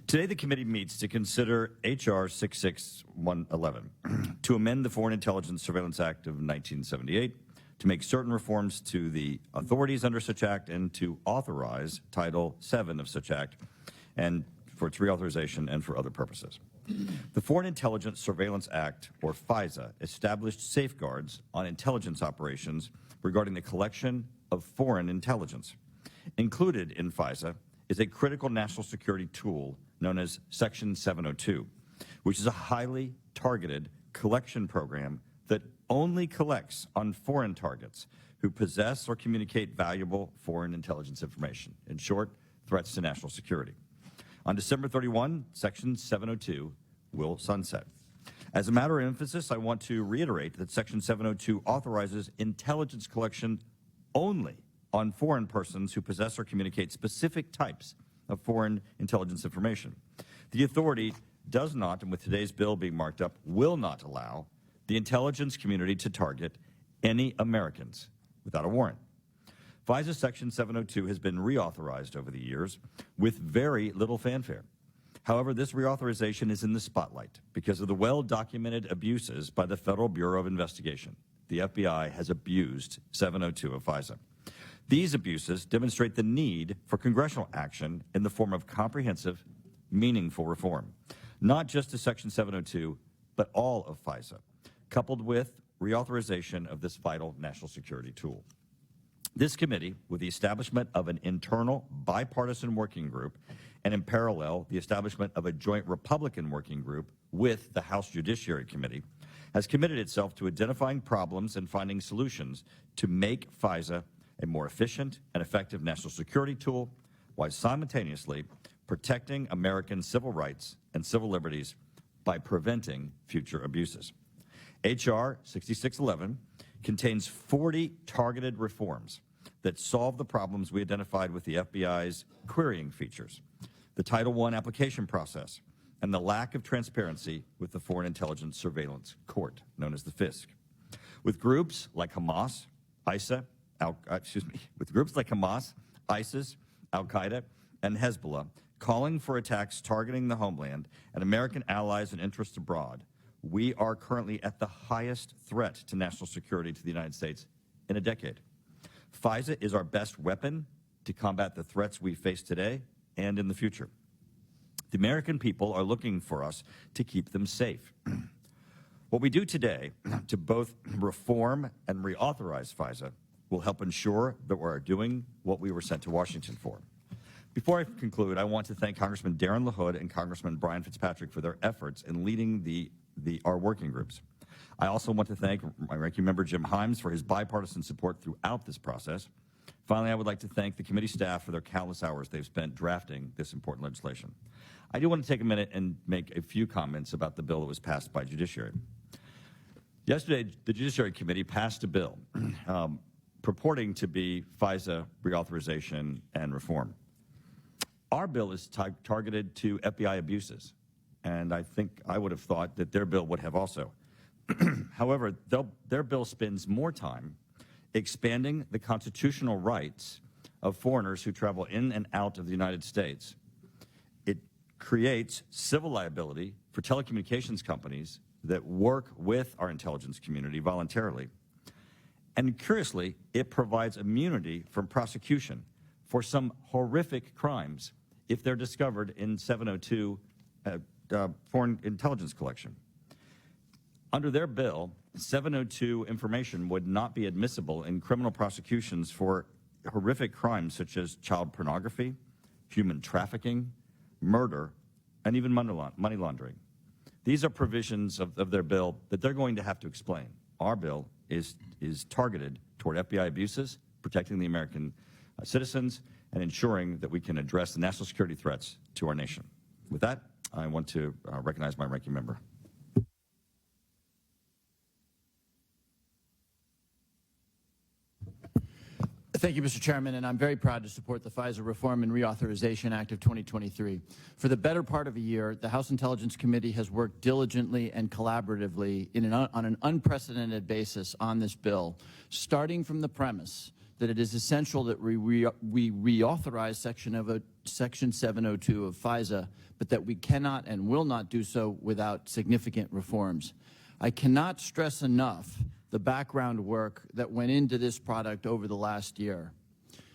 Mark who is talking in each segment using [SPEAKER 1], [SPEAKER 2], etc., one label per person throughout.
[SPEAKER 1] Today, the committee meets to consider H.R. 66111 to amend the Foreign Intelligence Surveillance Act of 1978, to make certain reforms to the authorities under such act, and to authorize Title VII of such act, and for its reauthorization and for other purposes. The Foreign Intelligence Surveillance Act, or FISA, established safeguards on intelligence operations regarding the collection of foreign intelligence. Included in FISA is a critical national security tool known as Section 702, which is a highly targeted collection program that only collects on foreign targets who possess or communicate valuable foreign intelligence information. In short, threats to national security. On December 31, Section 702 will sunset. As a matter of emphasis, I want to reiterate that Section 702 authorizes intelligence collection only on foreign persons who possess or communicate specific types of foreign intelligence information. The authority does not, and with today's bill being marked up, will not allow the intelligence community to target any Americans without a warrant. FISA Section 702 has been reauthorized over the years with very little fanfare. However, this reauthorization is in the spotlight because of the well-documented abuses by the Federal Bureau of Investigation. The FBI has abused 702 of FISA. These abuses demonstrate the need for congressional action in the form of comprehensive, meaningful reform, not just to Section 702, but all of FISA, coupled with reauthorization of this vital national security tool. This committee, with the establishment of an internal bipartisan working group, and in parallel, the establishment of a joint Republican working group with the House Judiciary Committee, has committed itself to identifying problems and finding solutions to make FISA a more efficient and effective national security tool, while simultaneously protecting American civil rights and civil liberties by preventing future abuses. H.R. 6611 contains 40 targeted reforms that solve the problems we identified with the FBI's querying features, the Title I application process, and the lack of transparency with the Foreign Intelligence Surveillance Court, known as the FISC. With groups like Hamas, ISIS, Al-Qaeda, and Hezbollah calling for attacks targeting the homeland and American allies and interests abroad, we are currently at the highest threat to national security to the United States in a decade. FISA is our best weapon to combat the threats we face today and in the future. The American people are looking for us to keep them safe. What we do today to both reform and reauthorize FISA will help ensure that we're doing what we were sent to Washington for. Before I conclude, I want to thank Congressman Darren LaHood and Congressman Brian Fitzpatrick for their efforts in leading our working groups. I also want to thank my ranking member Jim Himes for his bipartisan support throughout this process. Finally, I would like to thank the committee staff for their countless hours they've spent drafting this important legislation. I do want to take a minute and make a few comments about the bill that was passed by Judiciary. Yesterday, the Judiciary Committee passed a bill purporting to be FISA reauthorization and reform. Our bill is targeted to FBI abuses, and I think I would have thought that their bill would have also. However, their bill spends more time expanding the constitutional rights of foreigners who travel in and out of the United States. It creates civil liability for telecommunications companies that work with our intelligence community voluntarily. And curiously, it provides immunity from prosecution for some horrific crimes if they're discovered in 702 foreign intelligence collection. Under their bill, 702 information would not be admissible in criminal prosecutions for horrific crimes such as child pornography, human trafficking, murder, and even money laundering. These are provisions of their bill that they're going to have to explain. Our bill is targeted toward FBI abuses, protecting the American citizens, and ensuring that we can address the national security threats to our nation. With that, I want to recognize my ranking member.
[SPEAKER 2] Thank you, Mr. Chairman, and I'm very proud to support the FISA Reform and Reauthorization Act of 2023. For the better part of a year, the House Intelligence Committee has worked diligently and collaboratively on an unprecedented basis on this bill, starting from the premise that it is essential that we reauthorize Section Section 702 of FISA, but that we cannot and will not do so without significant reforms. I cannot stress enough the background work that went into this product over the last year.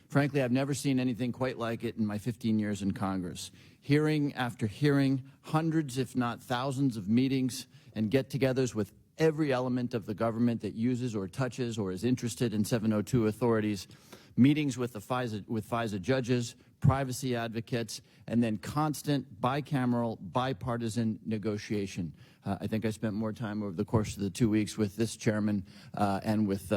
[SPEAKER 2] Frankly, I've never seen anything quite like it in my 15 years in Congress. Hearing after hearing, hundreds if not thousands of meetings and get-togethers with every element of the government that uses or touches or is interested in 702 authorities, meetings with FISA judges, privacy advocates, and then constant bicameral, bipartisan negotiation. I think I spent more time over the course of the 2 weeks with this chairman and with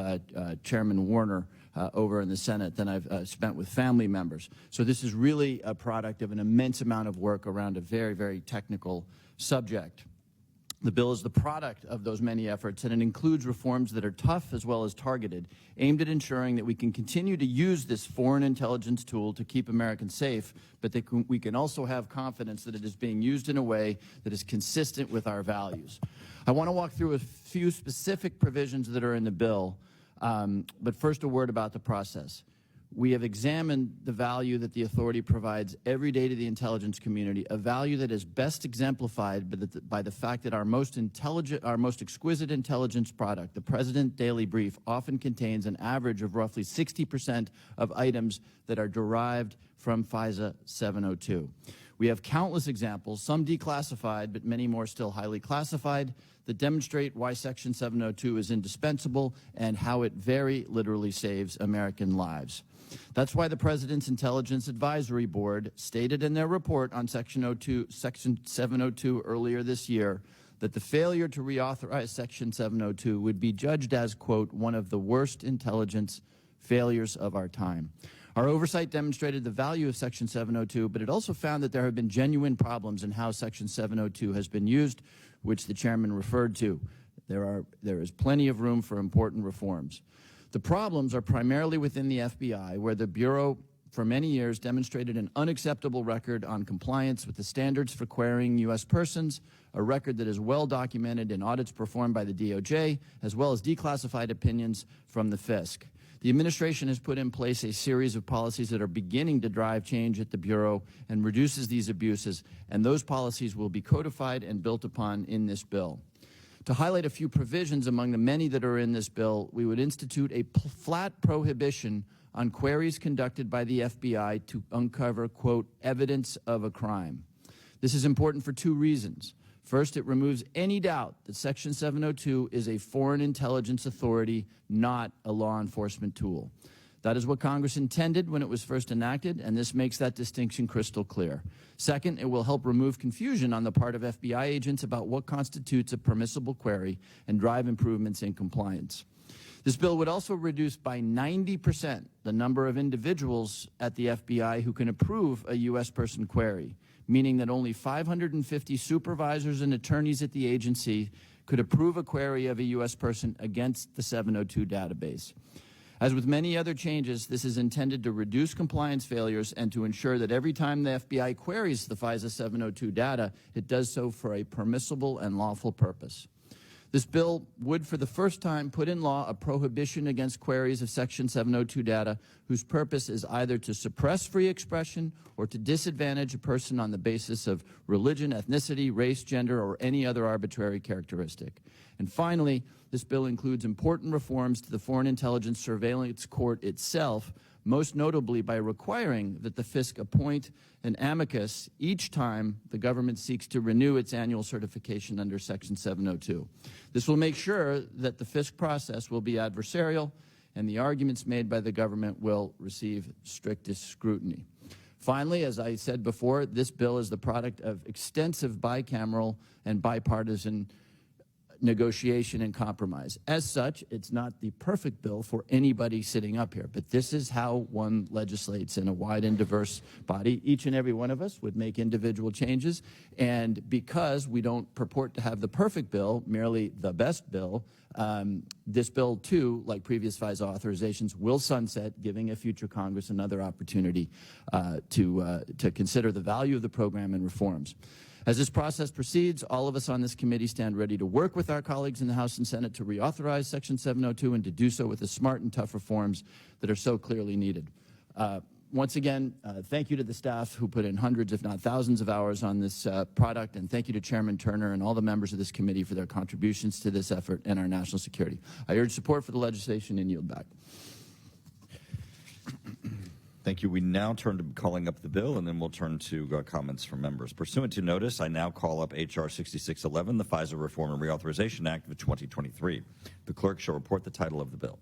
[SPEAKER 2] Chairman Warner over in the Senate than I've spent with family members. So this is really a product of an immense amount of work around a very, very technical subject. The bill is the product of those many efforts, and it includes reforms that are tough as well as targeted, aimed at ensuring that we can continue to use this foreign intelligence tool to keep Americans safe, but that we can also have confidence that it is being used in a way that is consistent with our values. I want to walk through a few specific provisions that are in the bill, but first a word about the process. We have examined the value that the authority provides every day to the intelligence community, a value that is best exemplified by the fact that our most exquisite intelligence product, the President Daily Brief, often contains an average of roughly 60% of items that are derived from FISA 702. We have countless examples, some declassified, but many more still highly classified, that demonstrate why Section 702 is indispensable and how it very literally saves American lives. That's why the President's Intelligence Advisory Board stated in their report on Section 702 earlier this year that the failure to reauthorize Section 702 would be judged as, quote, one of the worst intelligence failures of our time. Our oversight demonstrated the value of Section 702, but it also found that there have been genuine problems in how Section 702 has been used, which the chairman referred to. There is plenty of room for important reforms. The problems are primarily within the FBI, where the Bureau for many years demonstrated an unacceptable record on compliance with the standards for querying U.S. persons, a record that is well documented in audits performed by the DOJ, as well as declassified opinions from the FISC. The administration has put in place a series of policies that are beginning to drive change at the Bureau and reduces these abuses, and those policies will be codified and built upon in this bill. To highlight a few provisions among the many that are in this bill, we would institute a flat prohibition on queries conducted by the FBI to uncover, quote, evidence of a crime. This is important for two reasons. First, it removes any doubt that Section 702 is a foreign intelligence authority, not a law enforcement tool. That is what Congress intended when it was first enacted, and this makes that distinction crystal clear. Second, it will help remove confusion on the part of FBI agents about what constitutes a permissible query and drive improvements in compliance. This bill would also reduce by 90% the number of individuals at the FBI who can approve a U.S. person query, meaning that only 550 supervisors and attorneys at the agency could approve a query of a U.S. person against the 702 database. As with many other changes, this is intended to reduce compliance failures and to ensure that every time the FBI queries the FISA 702 data, it does so for a permissible and lawful purpose. This bill would, for the first time, put in law a prohibition against queries of Section 702 data whose purpose is either to suppress free expression or to disadvantage a person on the basis of religion, ethnicity, race, gender, or any other arbitrary characteristic. And finally, this bill includes important reforms to the Foreign Intelligence Surveillance Court itself, most notably by requiring that the FISC appoint an amicus each time the government seeks to renew its annual certification under Section 702. This will make sure that the FISC process will be adversarial and the arguments made by the government will receive strictest scrutiny. Finally, as I said before, this bill is the product of extensive bicameral and bipartisan negotiation and compromise. As such, it's not the perfect bill for anybody sitting up here, but this is how one legislates in a wide and diverse body. Each and every one of us would make individual changes, and because we don't purport to have the perfect bill, merely the best bill, this bill, too, like previous FISA authorizations, will sunset, giving a future Congress another opportunity to consider the value of the program and reforms. As this process proceeds, all of us on this committee stand ready to work with our colleagues in the House and Senate to reauthorize Section 702 and to do so with the smart and tough reforms that are so clearly needed. Once again, thank you to the staff who put in hundreds, if not thousands, of hours on this product, and thank you to Chairman Turner and all the members of this committee for their contributions to this effort and our national security. I urge support for the legislation and yield back.
[SPEAKER 1] Thank you. We now turn to calling up the bill, and then we'll turn to comments from members. Pursuant to notice, I now call up H.R. 6611, the Pfizer Reform and Reauthorization Act of 2023. The clerk shall report the title of the bill.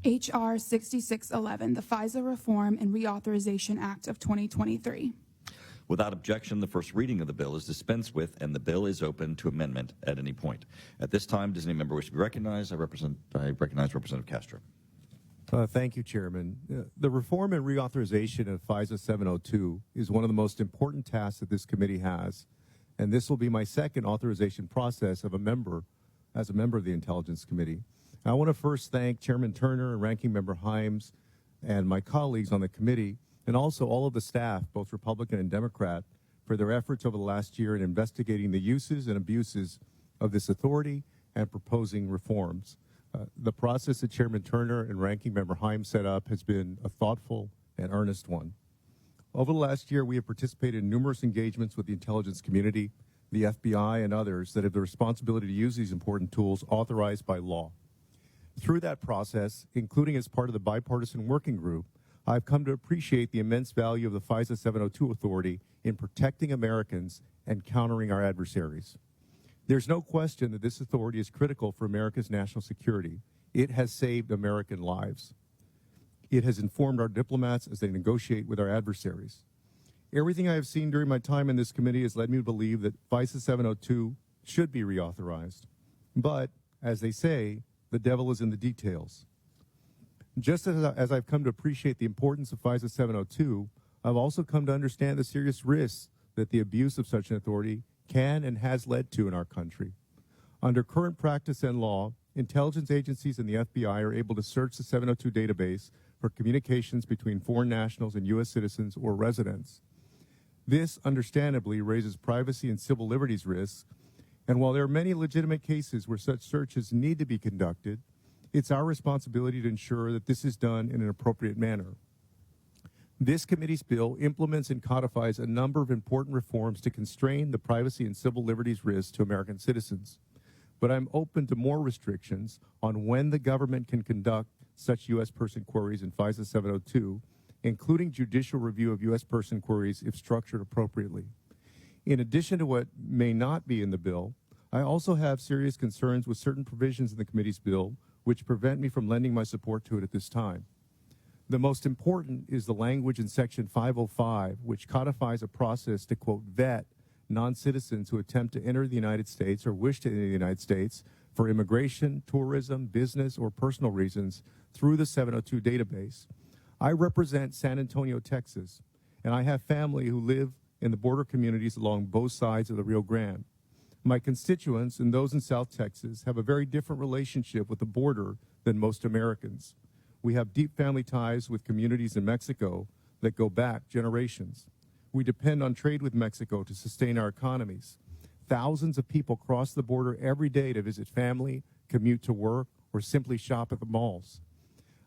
[SPEAKER 3] H.R. 6611, the Pfizer Reform and Reauthorization Act of 2023.
[SPEAKER 1] Without objection, the first reading of the bill is dispensed with, and the bill is open to amendment at any point. At this time, does any member wish to be recognized? I recognize Representative Castro.
[SPEAKER 4] Thank you, Chairman. The reform and reauthorization of FISA 702 is one of the most important tasks that this committee has, and this will be my second authorization process as a member of the Intelligence Committee. I want to first thank Chairman Turner and Ranking Member Hyams and my colleagues on the committee, and also all of the staff, both Republican and Democrat, for their efforts over the last year in investigating the uses and abuses of this authority and proposing reforms. The process that Chairman Turner and Ranking Member Hyams set up has been a thoughtful and earnest one. Over the last year, we have participated in numerous engagements with the intelligence community, the FBI, and others that have the responsibility to use these important tools authorized by law. Through that process, including as part of the bipartisan working group, I've come to appreciate the immense value of the FISA 702 authority in protecting Americans and countering our adversaries. There's no question that this authority is critical for America's national security. It has saved American lives. It has informed our diplomats as they negotiate with our adversaries. Everything I have seen during my time in this committee has led me to believe that FISA 702 should be reauthorized. But, as they say, the devil is in the details. Just as I've come to appreciate the importance of FISA 702, I've also come to understand the serious risks that the abuse of such an authority can and has led to in our country. Under current practice and law, intelligence agencies and the FBI are able to search the 702 database for communications between foreign nationals and U.S. citizens or residents. This, understandably, raises privacy and civil liberties risks, and while there are many legitimate cases where such searches need to be conducted, it's our responsibility to ensure that this is done in an appropriate manner. This committee's bill implements and codifies a number of important reforms to constrain the privacy and civil liberties risks to American citizens. But I'm open to more restrictions on when the government can conduct such U.S. person queries in FISA 702, including judicial review of U.S. person queries if structured appropriately. In addition to what may not be in the bill, I also have serious concerns with certain provisions in the committee's bill which prevent me from lending my support to it at this time. The most important is the language in Section 505, which codifies a process to, quote, vet non-citizens who attempt to enter the United States or wish to enter the United States for immigration, tourism, business, or personal reasons through the 702 database. I represent San Antonio, Texas, and I have family who live in the border communities along both sides of the Rio Grande. My constituents and those in South Texas have a very different relationship with the border than most Americans. We have deep family ties with communities in Mexico that go back generations. We depend on trade with Mexico to sustain our economies. Thousands of people cross the border every day to visit family, commute to work, or simply shop at the malls.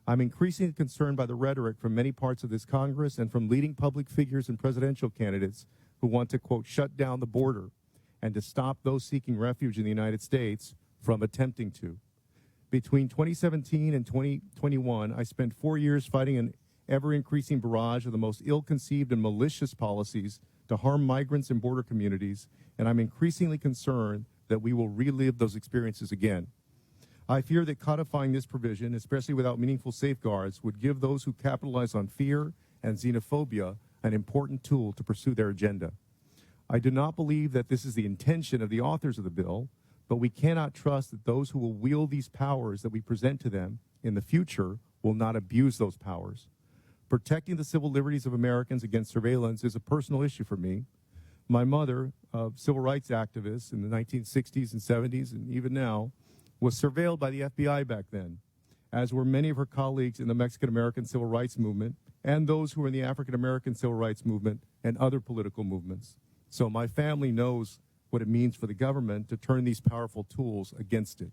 [SPEAKER 4] I'm increasingly concerned by the rhetoric from many parts of this Congress and from leading public figures and presidential candidates who want to, quote, shut down the border and to stop those seeking refuge in the United States from attempting to. Between 2017 and 2021, I spent 4 years fighting an ever-increasing barrage of the most ill-conceived and malicious policies to harm migrants and border communities, and I'm increasingly concerned that we will relive those experiences again. I fear that codifying this provision, especially without meaningful safeguards, would give those who capitalize on fear and xenophobia an important tool to pursue their agenda. I do not believe that this is the intention of the authors of the bill, but we cannot trust that those who will wield these powers that we present to them in the future will not abuse those powers. Protecting the civil liberties of Americans against surveillance is a personal issue for me. My mother, a civil rights activist in the 1960s and 70s and even now, was surveilled by the FBI back then, as were many of her colleagues in the Mexican-American civil rights movement and those who were in the African-American civil rights movement and other political movements. So my family knows what it means for the government to turn these powerful tools against it.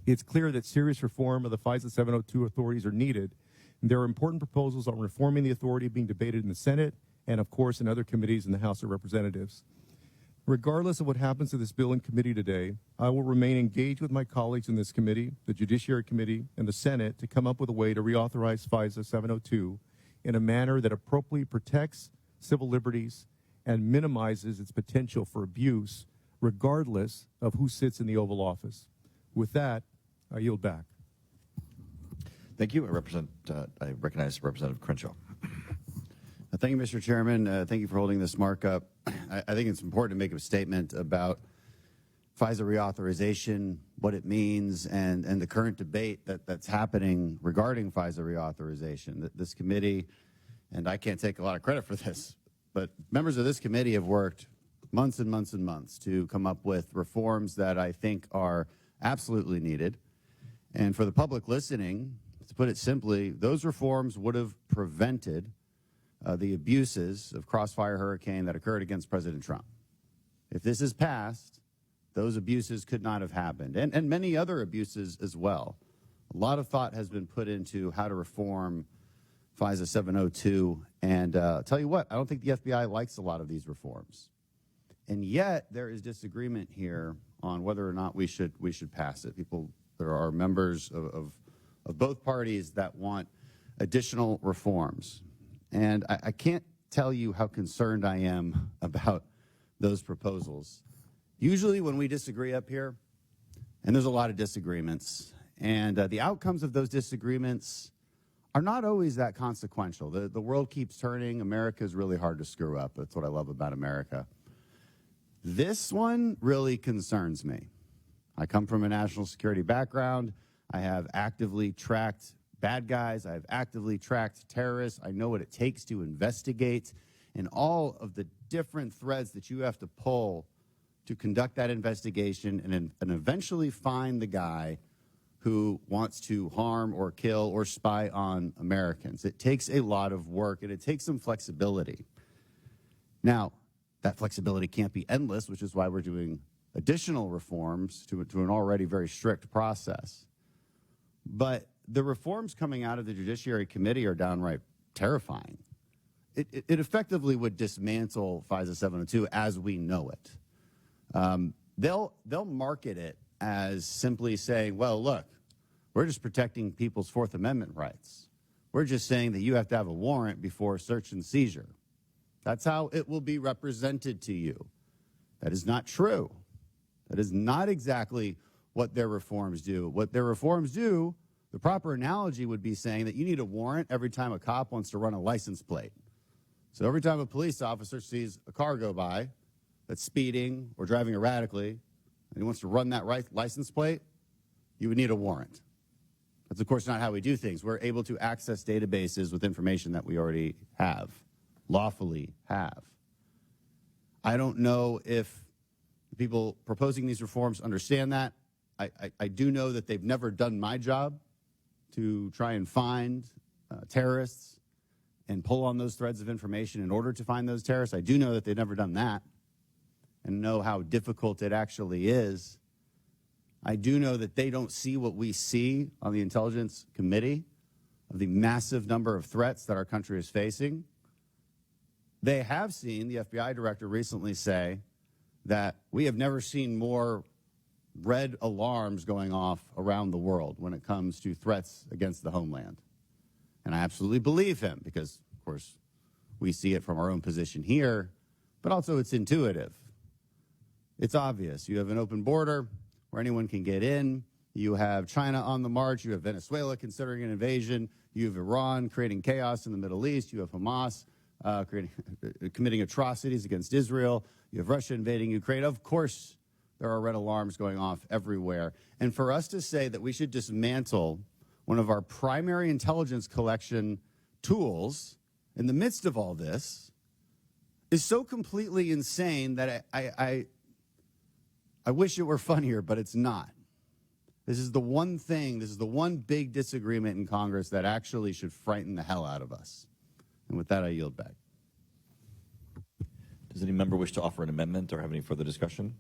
[SPEAKER 4] It's clear that serious reform of the FISA 702 authorities are needed There are important proposals on reforming the authority being debated in the Senate and, of course, in other committees in the House of Representatives. Regardless of what happens to this bill in committee today, I will remain engaged with my colleagues in this committee, the Judiciary Committee, and the Senate to come up with a way to reauthorize FISA 702 in a manner that appropriately protects civil liberties and minimizes its potential for abuse, regardless of who sits in the Oval Office. With that, I yield back.
[SPEAKER 1] Thank you. I recognize Representative Crenshaw.
[SPEAKER 5] Thank you, Mr. Chairman. Thank you for holding this markup. I think it's important to make a statement about FISA reauthorization, what it means, and the current debate that's happening regarding FISA reauthorization. This committee, and I can't take a lot of credit for this, but members of this committee have worked months and months and months to come up with reforms that I think are absolutely needed. And for the public listening, to put it simply, those reforms would have prevented the abuses of Crossfire Hurricane that occurred against President Trump. If this is passed, those abuses could not have happened, and many other abuses as well. A lot of thought has been put into how to reform FISA 702, and I'll tell you what, I don't think the FBI likes a lot of these reforms. And yet, there is disagreement here on whether or not we should pass it. There are members of both parties that want additional reforms. And I can't tell you how concerned I am about those proposals. Usually when we disagree up here, and there's a lot of disagreements, and the outcomes of those disagreements are not always that consequential. The world keeps turning. America is really hard to screw up. That's what I love about America. This one really concerns me. I come from a national security background. I have actively tracked bad guys. I've actively tracked terrorists. I know what it takes to investigate and all of the different threads that you have to pull to conduct that investigation and eventually find the guy who wants to harm or kill or spy on Americans. It takes a lot of work, and it takes some flexibility. Now, that flexibility can't be endless, which is why we're doing additional reforms to an already very strict process. But the reforms coming out of the Judiciary Committee are downright terrifying. It effectively would dismantle FISA 702 as we know it. They'll market it as simply saying, well, look, we're just protecting people's Fourth Amendment rights. We're just saying that you have to have a warrant before search and seizure. That's how it will be represented to you. That is not true. That is not exactly what their reforms do. What their reforms do, the proper analogy would be saying that you need a warrant every time a cop wants to run a license plate. So every time a police officer sees a car go by that's speeding or driving erratically, and he wants to run that license plate, you would need a warrant. That's, of course, not how we do things. We're able to access databases with information that we already have, lawfully have. I don't know if the people proposing these reforms understand that. I do know that they've never done my job to try and find terrorists and pull on those threads of information in order to find those terrorists. I do know that they've never done that and know how difficult it actually is. I do know that they don't see what we see on the Intelligence Committee of the massive number of threats that our country is facing. They have seen the FBI director recently say that we have never seen more red alarms going off around the world when it comes to threats against the homeland. And I absolutely believe him because, of course, we see it from our own position here, but also it's intuitive. It's obvious. You have an open border where anyone can get in. You have China on the march. You have Venezuela considering an invasion. You have Iran creating chaos in the Middle East. You have Hamas committing atrocities against Israel. You have Russia invading Ukraine. Of course, there are red alarms going off everywhere. And for us to say that we should dismantle one of our primary intelligence collection tools in the midst of all this is so completely insane that I wish it were funnier, but it's not. This is the one thing, this is the one big disagreement in Congress that actually should frighten the hell out of us. And with that, I yield back.
[SPEAKER 1] Does any member wish to offer an amendment or have any further discussion?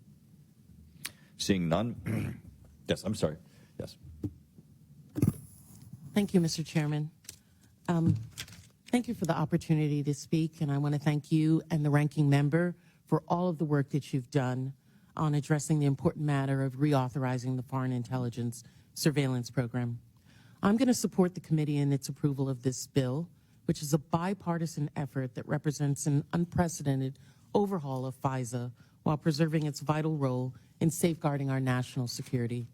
[SPEAKER 1] Seeing none. Yes, I'm sorry. Yes.
[SPEAKER 6] Thank you, Mr. Chairman. Thank you for the opportunity to speak, and I want to thank you and the ranking member for all of the work that you've done on addressing the important matter of reauthorizing the Foreign Intelligence Surveillance Program. I'm going to support the committee in its approval of this bill, which is a bipartisan effort that represents an unprecedented overhaul of FISA while preserving its vital role in safeguarding our national security.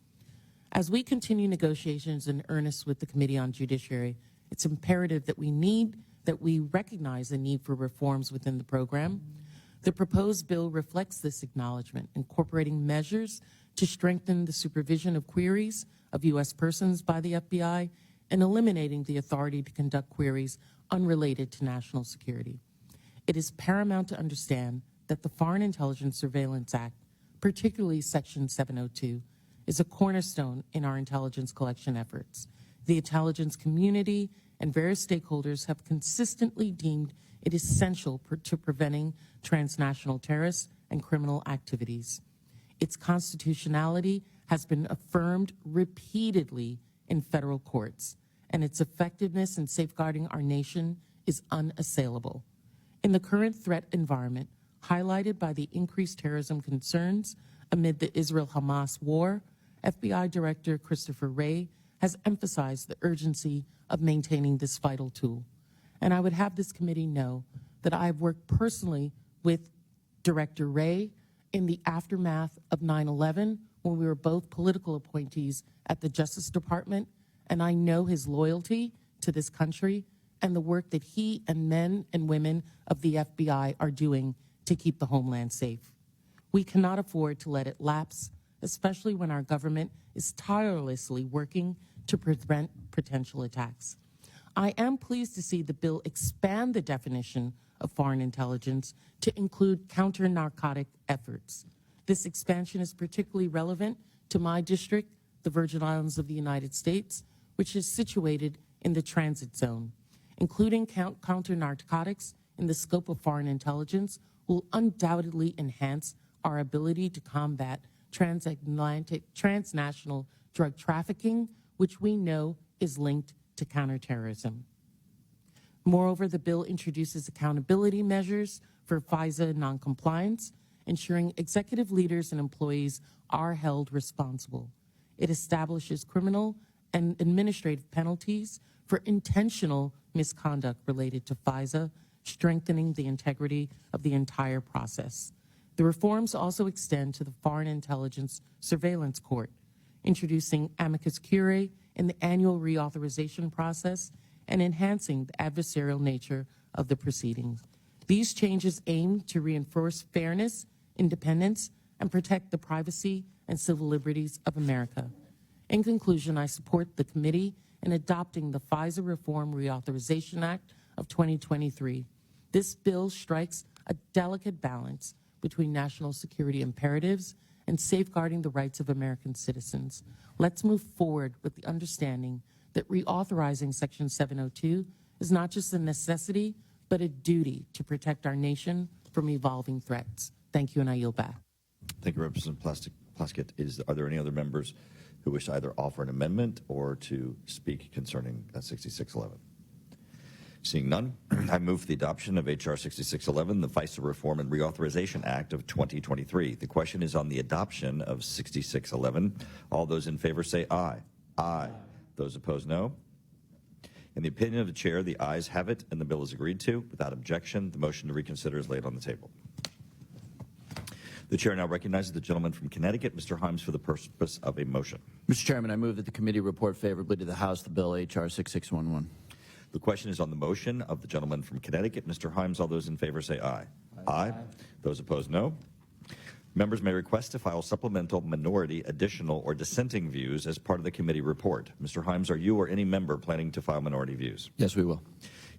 [SPEAKER 6] As we continue negotiations in earnest with the Committee on Judiciary, it's imperative that we recognize the need for reforms within the program. The proposed bill reflects this acknowledgement, incorporating measures to strengthen the supervision of queries of U.S. persons by the FBI and eliminating the authority to conduct queries unrelated to national security. It is paramount to understand that the Foreign Intelligence Surveillance Act, particularly Section 702, is a cornerstone in our intelligence collection efforts. The intelligence community and various stakeholders have consistently deemed it essential to preventing transnational terrorist and criminal activities. Its constitutionality has been affirmed repeatedly in federal courts, and its effectiveness in safeguarding our nation is unassailable. In the current threat environment, highlighted by the increased terrorism concerns amid the Israel-Hamas war, FBI Director Christopher Wray has emphasized the urgency of maintaining this vital tool. And I would have this committee know that I have worked personally with Director Wray in the aftermath of 9/11 when we were both political appointees at the Justice Department, and I know his loyalty to this country and the work that he and men and women of the FBI are doing to keep the homeland safe. We cannot afford to let it lapse, especially when our government is tirelessly working to prevent potential attacks. I am pleased to see the bill expand the definition of foreign intelligence to include counter-narcotic efforts. This expansion is particularly relevant to my district, the Virgin Islands of the United States, which is situated in the transit zone. Including counter-narcotics in the scope of foreign intelligence will undoubtedly enhance our ability to combat transnational drug trafficking, which we know is linked to counterterrorism. Moreover, the bill introduces accountability measures for FISA noncompliance, ensuring executive leaders and employees are held responsible. It establishes criminal and administrative penalties for intentional misconduct related to FISA, strengthening the integrity of the entire process. The reforms also extend to the Foreign Intelligence Surveillance Court, introducing amicus curiae in the annual reauthorization process and enhancing the adversarial nature of the proceedings. These changes aim to reinforce fairness, independence, and protect the privacy and civil liberties of America. In conclusion, I support the committee in adopting the FISA Reform Reauthorization Act of 2023. This bill strikes a delicate balance between national security imperatives and safeguarding the rights of American citizens. Let's move forward with the understanding that reauthorizing Section 702 is not just a necessity, but a duty to protect our nation from evolving threats. Thank you, and I yield back.
[SPEAKER 1] Thank you, Representative Plaskett. Are there any other members who wish to either offer an amendment or to speak concerning 6611? Seeing none, I move for the adoption of H.R. 6611, the FISA Reform and Reauthorization Act of 2023. The question is on the adoption of 6611. All those in favor say aye. Aye. Those opposed, no. In the opinion of the chair, the ayes have it, and the bill is agreed to. Without objection, the motion to reconsider is laid on the table. The chair now recognizes the gentleman from Connecticut, Mr. Himes, for the purpose of a motion.
[SPEAKER 2] Mr. Chairman, I move that the committee report favorably to the House the bill H.R. 6611.
[SPEAKER 1] The question is on the motion of the gentleman from Connecticut, Mr. Himes. All those in favor say aye. Aye. Those opposed, no. Members may request to file supplemental, minority, additional, or dissenting views as part of the committee report. Mr. Himes, are you or any member planning to file minority views?
[SPEAKER 2] Yes, we will.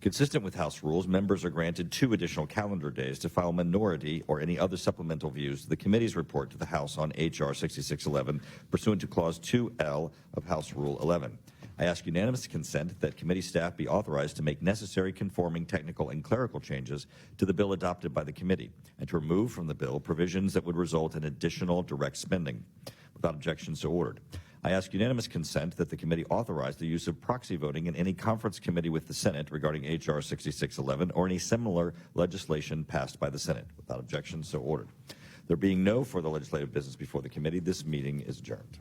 [SPEAKER 1] Consistent with House rules, members are granted 2 additional calendar days to file minority or any other supplemental views to the committee's report to the House on H.R. 6611 pursuant to Clause 2L of House Rule 11. I ask unanimous consent that committee staff be authorized to make necessary conforming technical and clerical changes to the bill adopted by the committee and to remove from the bill provisions that would result in additional direct spending. Without objection, so ordered. I ask unanimous consent that the committee authorize the use of proxy voting in any conference committee with the Senate regarding H.R. 6611 or any similar legislation passed by the Senate. Without objection, so ordered. There being no further legislative business before the committee, this meeting is adjourned.